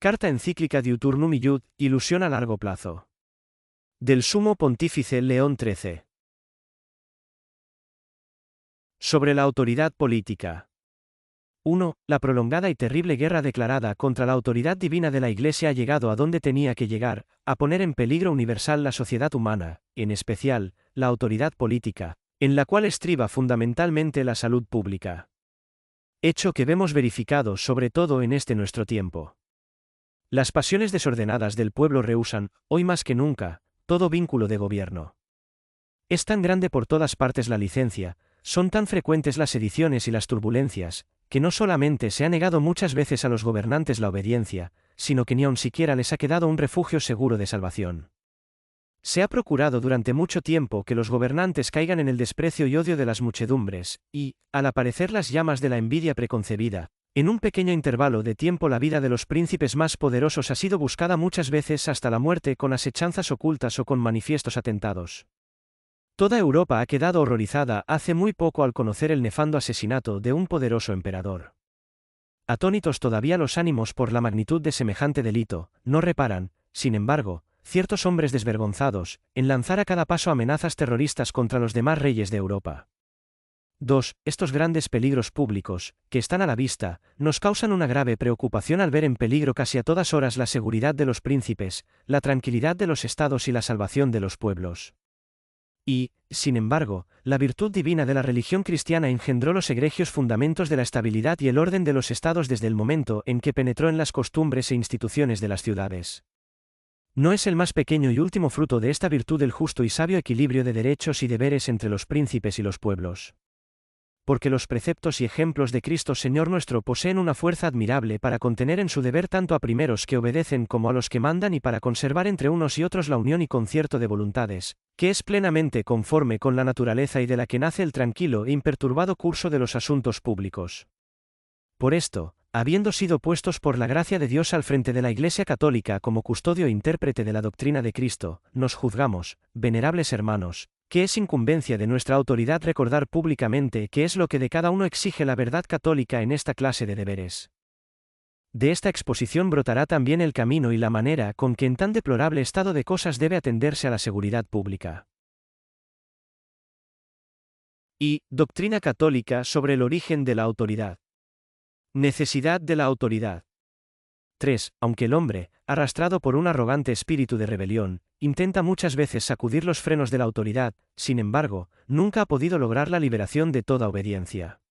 Carta encíclica Diuturnum Iud, ilusión a largo plazo. Del Sumo Pontífice León XIII. Sobre la autoridad política. 1. La prolongada y terrible guerra declarada contra la autoridad divina de la Iglesia ha llegado a donde tenía que llegar, a poner en peligro universal la sociedad humana, en especial, la autoridad política, en la cual estriba fundamentalmente la salud pública. Hecho que vemos verificado sobre todo en este nuestro tiempo. Las pasiones desordenadas del pueblo rehúsan, hoy más que nunca, todo vínculo de gobierno. Es tan grande por todas partes la licencia, son tan frecuentes las sediciones y las turbulencias, que no solamente se ha negado muchas veces a los gobernantes la obediencia, sino que ni aun siquiera les ha quedado un refugio seguro de salvación. Se ha procurado durante mucho tiempo que los gobernantes caigan en el desprecio y odio de las muchedumbres, y, al aparecer las llamas de la envidia preconcebida, en un pequeño intervalo de tiempo la vida de los príncipes más poderosos ha sido buscada muchas veces hasta la muerte con asechanzas ocultas o con manifiestos atentados. Toda Europa ha quedado horrorizada hace muy poco al conocer el nefando asesinato de un poderoso emperador. Atónitos todavía los ánimos por la magnitud de semejante delito, no reparan, sin embargo, ciertos hombres desvergonzados, en lanzar a cada paso amenazas terroristas contra los demás reyes de Europa. 2. Estos grandes peligros públicos, que están a la vista, nos causan una grave preocupación al ver en peligro casi a todas horas la seguridad de los príncipes, la tranquilidad de los estados y la salvación de los pueblos. Y, sin embargo, la virtud divina de la religión cristiana engendró los egregios fundamentos de la estabilidad y el orden de los estados desde el momento en que penetró en las costumbres e instituciones de las ciudades. ¿No es el más pequeño y último fruto de esta virtud el justo y sabio equilibrio de derechos y deberes entre los príncipes y los pueblos? Porque los preceptos y ejemplos de Cristo Señor nuestro poseen una fuerza admirable para contener en su deber tanto a primeros que obedecen como a los que mandan y para conservar entre unos y otros la unión y concierto de voluntades, que es plenamente conforme con la naturaleza y de la que nace el tranquilo e imperturbado curso de los asuntos públicos. Por esto, habiendo sido puestos por la gracia de Dios al frente de la Iglesia Católica como custodio e intérprete de la doctrina de Cristo, nos juzgamos, venerables hermanos, que es incumbencia de nuestra autoridad recordar públicamente qué es lo que de cada uno exige la verdad católica en esta clase de deberes. De esta exposición brotará también el camino y la manera con que en tan deplorable estado de cosas debe atenderse a la seguridad pública. Y, doctrina católica sobre el origen de la autoridad. Necesidad de la autoridad. 3. Aunque el hombre, arrastrado por un arrogante espíritu de rebelión, intenta muchas veces sacudir los frenos de la autoridad, sin embargo, nunca ha podido lograr la liberación de toda obediencia.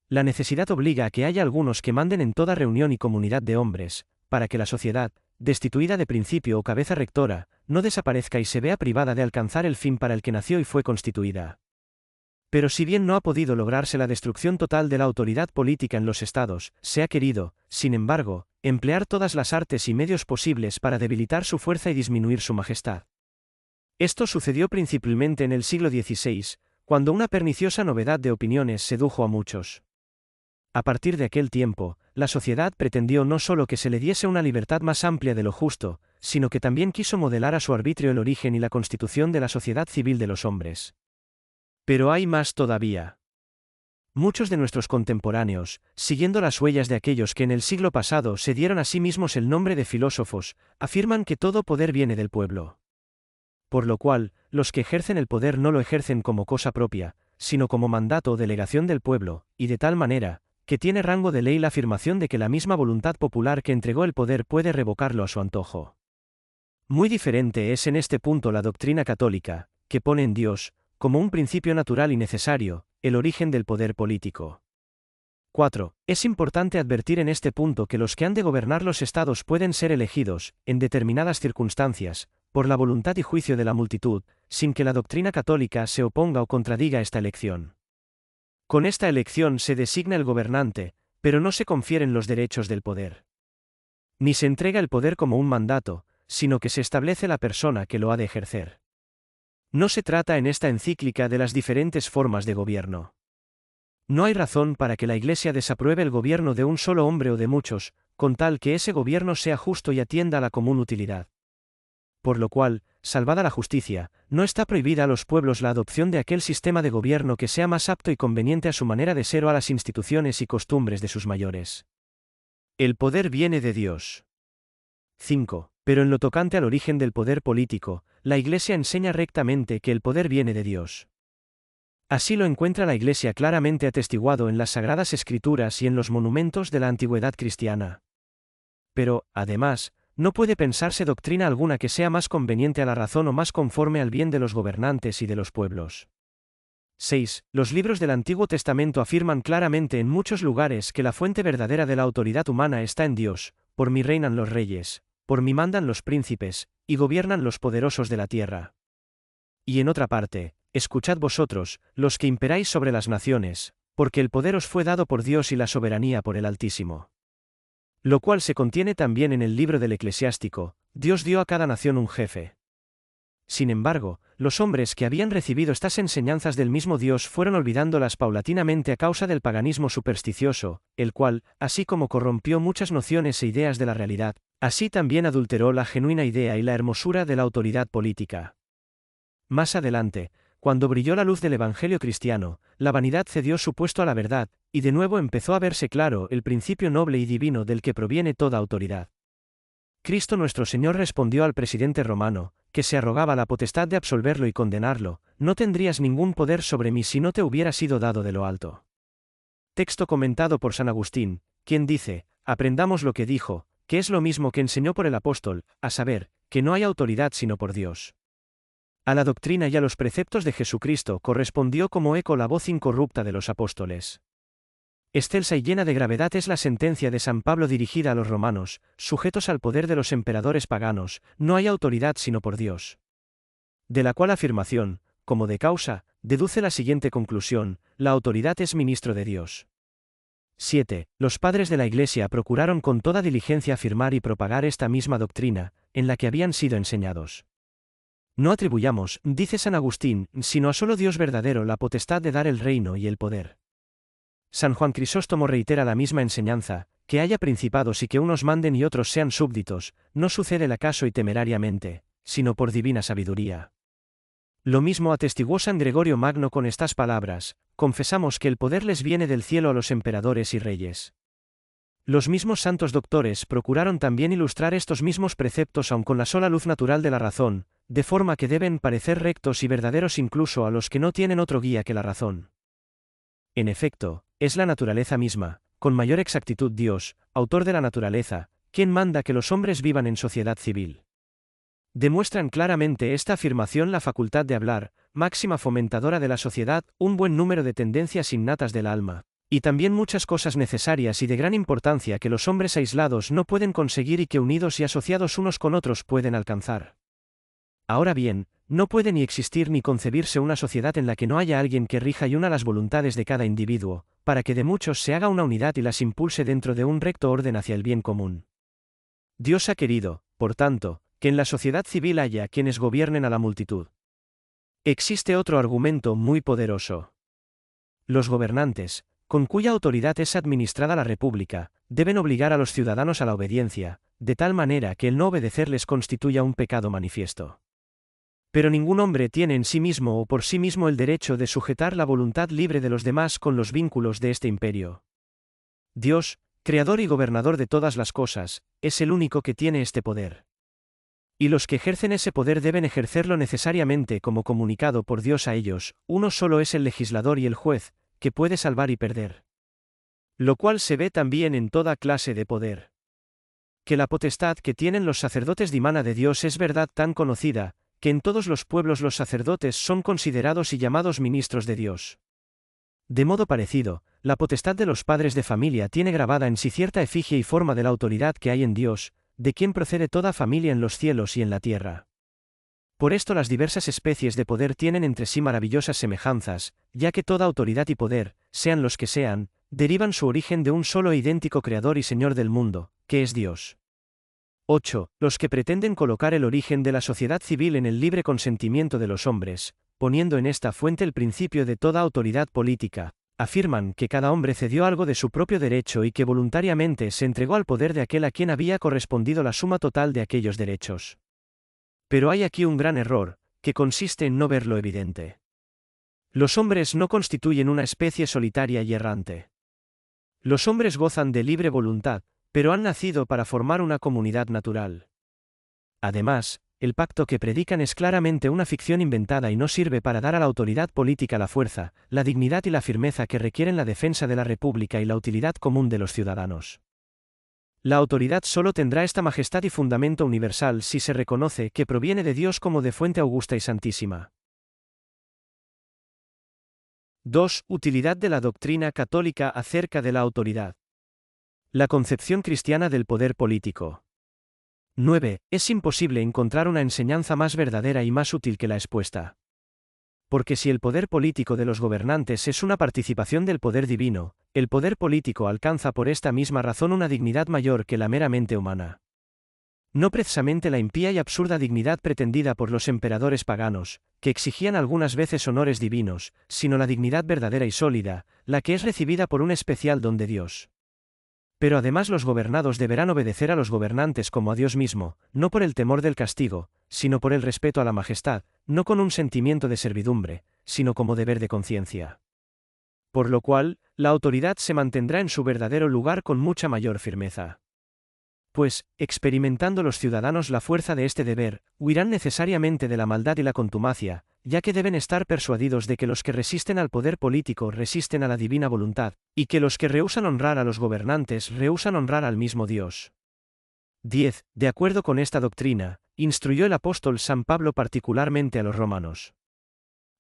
La necesidad obliga a que haya algunos que manden en toda reunión y comunidad de hombres, para que la sociedad, destituida de principio o cabeza rectora, no desaparezca y se vea privada de alcanzar el fin para el que nació y fue constituida. Pero si bien no ha podido lograrse la destrucción total de la autoridad política en los estados, se ha querido, sin embargo, emplear todas las artes y medios posibles para debilitar su fuerza y disminuir su majestad. Esto sucedió principalmente en el siglo XVI, cuando una perniciosa novedad de opiniones sedujo a muchos. A partir de aquel tiempo, la sociedad pretendió no solo que se le diese una libertad más amplia de lo justo, sino que también quiso modelar a su arbitrio el origen y la constitución de la sociedad civil de los hombres. Pero hay más todavía. Muchos de nuestros contemporáneos, siguiendo las huellas de aquellos que en el siglo pasado se dieron a sí mismos el nombre de filósofos, afirman que todo poder viene del pueblo. Por lo cual, los que ejercen el poder no lo ejercen como cosa propia, sino como mandato o delegación del pueblo, y de tal manera, que tiene rango de ley la afirmación de que la misma voluntad popular que entregó el poder puede revocarlo a su antojo. Muy diferente es en este punto la doctrina católica, que pone en Dios, como un principio natural y necesario, el origen del poder político. 4. Es importante advertir en este punto que los que han de gobernar los estados pueden ser elegidos, en determinadas circunstancias, por la voluntad y juicio de la multitud, sin que la doctrina católica se oponga o contradiga esta elección. Con esta elección se designa el gobernante, pero no se confieren los derechos del poder. Ni se entrega el poder como un mandato, sino que se establece la persona que lo ha de ejercer. No se trata en esta encíclica de las diferentes formas de gobierno. No hay razón para que la Iglesia desapruebe el gobierno de un solo hombre o de muchos, con tal que ese gobierno sea justo y atienda a la común utilidad. Por lo cual, salvada la justicia, no está prohibida a los pueblos la adopción de aquel sistema de gobierno que sea más apto y conveniente a su manera de ser o a las instituciones y costumbres de sus mayores. El poder viene de Dios. 5. Pero en lo tocante al origen del poder político, la Iglesia enseña rectamente que el poder viene de Dios. Así lo encuentra la Iglesia claramente atestiguado en las Sagradas Escrituras y en los monumentos de la antigüedad cristiana. Pero, además, no puede pensarse doctrina alguna que sea más conveniente a la razón o más conforme al bien de los gobernantes y de los pueblos. 6. Los libros del Antiguo Testamento afirman claramente en muchos lugares que la fuente verdadera de la autoridad humana está en Dios: por mí reinan los reyes, por mí mandan los príncipes, y gobiernan los poderosos de la tierra. Y en otra parte, escuchad vosotros, los que imperáis sobre las naciones, porque el poder os fue dado por Dios y la soberanía por el Altísimo. Lo cual se contiene también en el libro del Eclesiástico: Dios dio a cada nación un jefe. Sin embargo, los hombres que habían recibido estas enseñanzas del mismo Dios fueron olvidándolas paulatinamente a causa del paganismo supersticioso, el cual, así como corrompió muchas nociones e ideas de la realidad, así también adulteró la genuina idea y la hermosura de la autoridad política. Más adelante, cuando brilló la luz del Evangelio cristiano, la vanidad cedió su puesto a la verdad, y de nuevo empezó a verse claro el principio noble y divino del que proviene toda autoridad. Cristo nuestro Señor respondió al presidente romano, que se arrogaba la potestad de absolverlo y condenarlo: no tendrías ningún poder sobre mí si no te hubiera sido dado de lo alto. Texto comentado por San Agustín, quien dice: aprendamos lo que dijo, que es lo mismo que enseñó por el apóstol, a saber, que no hay autoridad sino por Dios. A la doctrina y a los preceptos de Jesucristo correspondió como eco la voz incorrupta de los apóstoles. Excelsa y llena de gravedad es la sentencia de San Pablo dirigida a los romanos: sujetos al poder de los emperadores paganos, no hay autoridad sino por Dios. De la cual afirmación, como de causa, deduce la siguiente conclusión: la autoridad es ministro de Dios. 7. Los padres de la Iglesia procuraron con toda diligencia afirmar y propagar esta misma doctrina, en la que habían sido enseñados. No atribuyamos, dice San Agustín, sino a solo Dios verdadero la potestad de dar el reino y el poder. San Juan Crisóstomo reitera la misma enseñanza: que haya principados y que unos manden y otros sean súbditos, no sucede el acaso y temerariamente, sino por divina sabiduría. Lo mismo atestiguó San Gregorio Magno con estas palabras: confesamos que el poder les viene del cielo a los emperadores y reyes. Los mismos santos doctores procuraron también ilustrar estos mismos preceptos aun con la sola luz natural de la razón, de forma que deben parecer rectos y verdaderos incluso a los que no tienen otro guía que la razón. En efecto, es la naturaleza misma, con mayor exactitud Dios, autor de la naturaleza, quien manda que los hombres vivan en sociedad civil. Demuestran claramente esta afirmación la facultad de hablar, máxima fomentadora de la sociedad, un buen número de tendencias innatas del alma, y también muchas cosas necesarias y de gran importancia que los hombres aislados no pueden conseguir y que unidos y asociados unos con otros pueden alcanzar. Ahora bien, no puede ni existir ni concebirse una sociedad en la que no haya alguien que rija y una las voluntades de cada individuo, para que de muchos se haga una unidad y las impulse dentro de un recto orden hacia el bien común. Dios ha querido, por tanto, que en la sociedad civil haya quienes gobiernen a la multitud. Existe otro argumento muy poderoso. Los gobernantes, con cuya autoridad es administrada la República, deben obligar a los ciudadanos a la obediencia, de tal manera que el no obedecerles constituya un pecado manifiesto. Pero ningún hombre tiene en sí mismo o por sí mismo el derecho de sujetar la voluntad libre de los demás con los vínculos de este imperio. Dios, creador y gobernador de todas las cosas, es el único que tiene este poder. Y los que ejercen ese poder deben ejercerlo necesariamente como comunicado por Dios a ellos: uno solo es el legislador y el juez, que puede salvar y perder. Lo cual se ve también en toda clase de poder. Que la potestad que tienen los sacerdotes dimana de Dios es verdad tan conocida, que en todos los pueblos los sacerdotes son considerados y llamados ministros de Dios. De modo parecido, la potestad de los padres de familia tiene grabada en sí cierta efigie y forma de la autoridad que hay en Dios, de quien procede toda familia en los cielos y en la tierra. Por esto las diversas especies de poder tienen entre sí maravillosas semejanzas, ya que toda autoridad y poder, sean los que sean, derivan su origen de un solo e idéntico Creador y Señor del mundo, que es Dios. 8. Los que pretenden colocar el origen de la sociedad civil en el libre consentimiento de los hombres, poniendo en esta fuente el principio de toda autoridad política, afirman que cada hombre cedió algo de su propio derecho y que voluntariamente se entregó al poder de aquel a quien había correspondido la suma total de aquellos derechos. Pero hay aquí un gran error, que consiste en no ver lo evidente. Los hombres no constituyen una especie solitaria y errante. Los hombres gozan de libre voluntad, pero han nacido para formar una comunidad natural. Además, el pacto que predican es claramente una ficción inventada y no sirve para dar a la autoridad política la fuerza, la dignidad y la firmeza que requieren la defensa de la República y la utilidad común de los ciudadanos. La autoridad solo tendrá esta majestad y fundamento universal si se reconoce que proviene de Dios como de fuente augusta y santísima. 2. Utilidad de la doctrina católica acerca de la autoridad. La concepción cristiana del poder político. 9. Es imposible encontrar una enseñanza más verdadera y más útil que la expuesta. Porque si el poder político de los gobernantes es una participación del poder divino, el poder político alcanza por esta misma razón una dignidad mayor que la meramente humana. No precisamente la impía y absurda dignidad pretendida por los emperadores paganos, que exigían algunas veces honores divinos, sino la dignidad verdadera y sólida, la que es recibida por un especial don de Dios. Pero además los gobernados deberán obedecer a los gobernantes como a Dios mismo, no por el temor del castigo, sino por el respeto a la majestad, no con un sentimiento de servidumbre, sino como deber de conciencia. Por lo cual, la autoridad se mantendrá en su verdadero lugar con mucha mayor firmeza. Pues, experimentando los ciudadanos la fuerza de este deber, huirán necesariamente de la maldad y la contumacia, ya que deben estar persuadidos de que los que resisten al poder político resisten a la divina voluntad, y que los que rehúsan honrar a los gobernantes rehúsan honrar al mismo Dios. 10. De acuerdo con esta doctrina, instruyó el apóstol San Pablo particularmente a los romanos.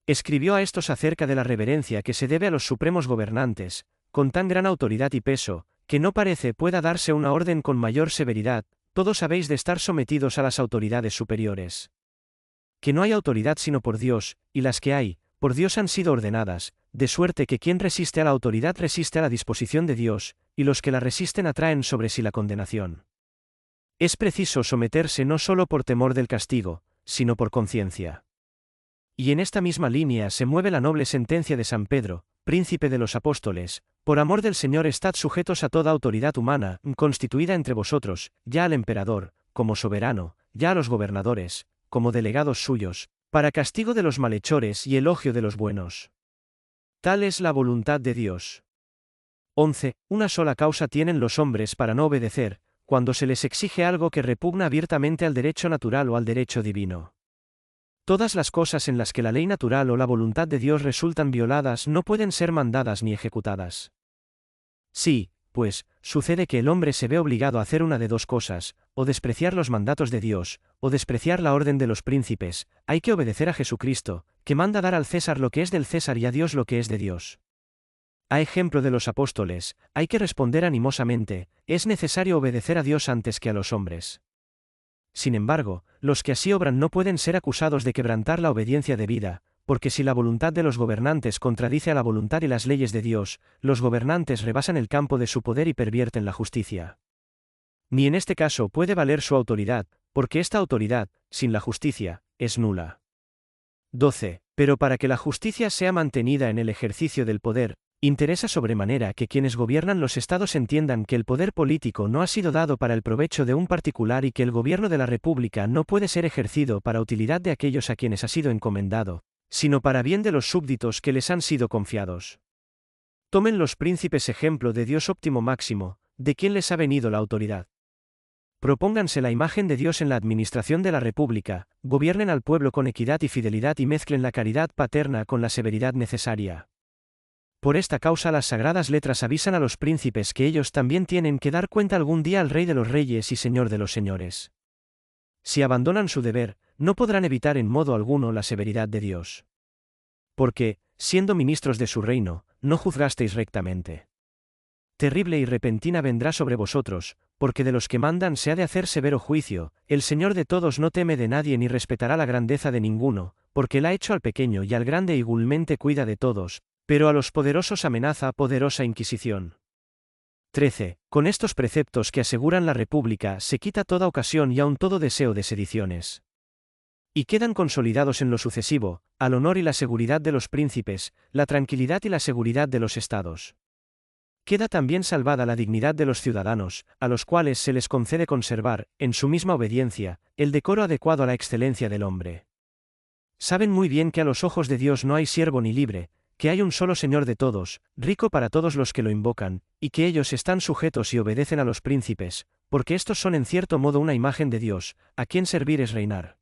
Escribió a estos acerca de la reverencia que se debe a los supremos gobernantes, con tan gran autoridad y peso, que no parece pueda darse una orden con mayor severidad, todos habéis de estar sometidos a las autoridades superiores. Que no hay autoridad sino por Dios, y las que hay, por Dios han sido ordenadas, de suerte que quien resiste a la autoridad resiste a la disposición de Dios, y los que la resisten atraen sobre sí la condenación. Es preciso someterse no solo por temor del castigo, sino por conciencia. Y en esta misma línea se mueve la noble sentencia de San Pedro, príncipe de los apóstoles: por amor del Señor estad sujetos a toda autoridad humana, constituida entre vosotros, ya al emperador, como soberano, ya a los gobernadores, como delegados suyos, para castigo de los malhechores y elogio de los buenos. Tal es la voluntad de Dios. 11. Una sola causa tienen los hombres para no obedecer, cuando se les exige algo que repugna abiertamente al derecho natural o al derecho divino. Todas las cosas en las que la ley natural o la voluntad de Dios resultan violadas no pueden ser mandadas ni ejecutadas. Sí, pues, sucede que el hombre se ve obligado a hacer una de dos cosas, o despreciar los mandatos de Dios, o despreciar la orden de los príncipes. Hay que obedecer a Jesucristo, que manda dar al César lo que es del César y a Dios lo que es de Dios. A ejemplo de los apóstoles, hay que responder animosamente: es necesario obedecer a Dios antes que a los hombres. Sin embargo, los que así obran no pueden ser acusados de quebrantar la obediencia debida, porque si la voluntad de los gobernantes contradice a la voluntad y las leyes de Dios, los gobernantes rebasan el campo de su poder y pervierten la justicia. Ni en este caso puede valer su autoridad, porque esta autoridad, sin la justicia, es nula. 12. Pero para que la justicia sea mantenida en el ejercicio del poder, interesa sobremanera que quienes gobiernan los estados entiendan que el poder político no ha sido dado para el provecho de un particular y que el gobierno de la República no puede ser ejercido para utilidad de aquellos a quienes ha sido encomendado, sino para bien de los súbditos que les han sido confiados. Tomen los príncipes ejemplo de Dios óptimo máximo, de quien les ha venido la autoridad. Propónganse la imagen de Dios en la administración de la República, gobiernen al pueblo con equidad y fidelidad y mezclen la caridad paterna con la severidad necesaria. Por esta causa las sagradas letras avisan a los príncipes que ellos también tienen que dar cuenta algún día al Rey de los Reyes y Señor de los Señores. Si abandonan su deber, no podrán evitar en modo alguno la severidad de Dios. Porque, siendo ministros de su reino, no juzgasteis rectamente. Terrible y repentina vendrá sobre vosotros, porque de los que mandan se ha de hacer severo juicio. El Señor de todos no teme de nadie ni respetará la grandeza de ninguno, porque él ha hecho al pequeño y al grande igualmente cuida de todos, pero a los poderosos amenaza poderosa inquisición. 13. Con estos preceptos que aseguran la República se quita toda ocasión y aun todo deseo de sediciones. Y quedan consolidados en lo sucesivo, al honor y la seguridad de los príncipes, la tranquilidad y la seguridad de los estados. Queda también salvada la dignidad de los ciudadanos, a los cuales se les concede conservar, en su misma obediencia, el decoro adecuado a la excelencia del hombre. Saben muy bien que a los ojos de Dios no hay siervo ni libre, que hay un solo Señor de todos, rico para todos los que lo invocan, y que ellos están sujetos y obedecen a los príncipes, Porque estos son en cierto modo una imagen de Dios, a quien servir es reinar.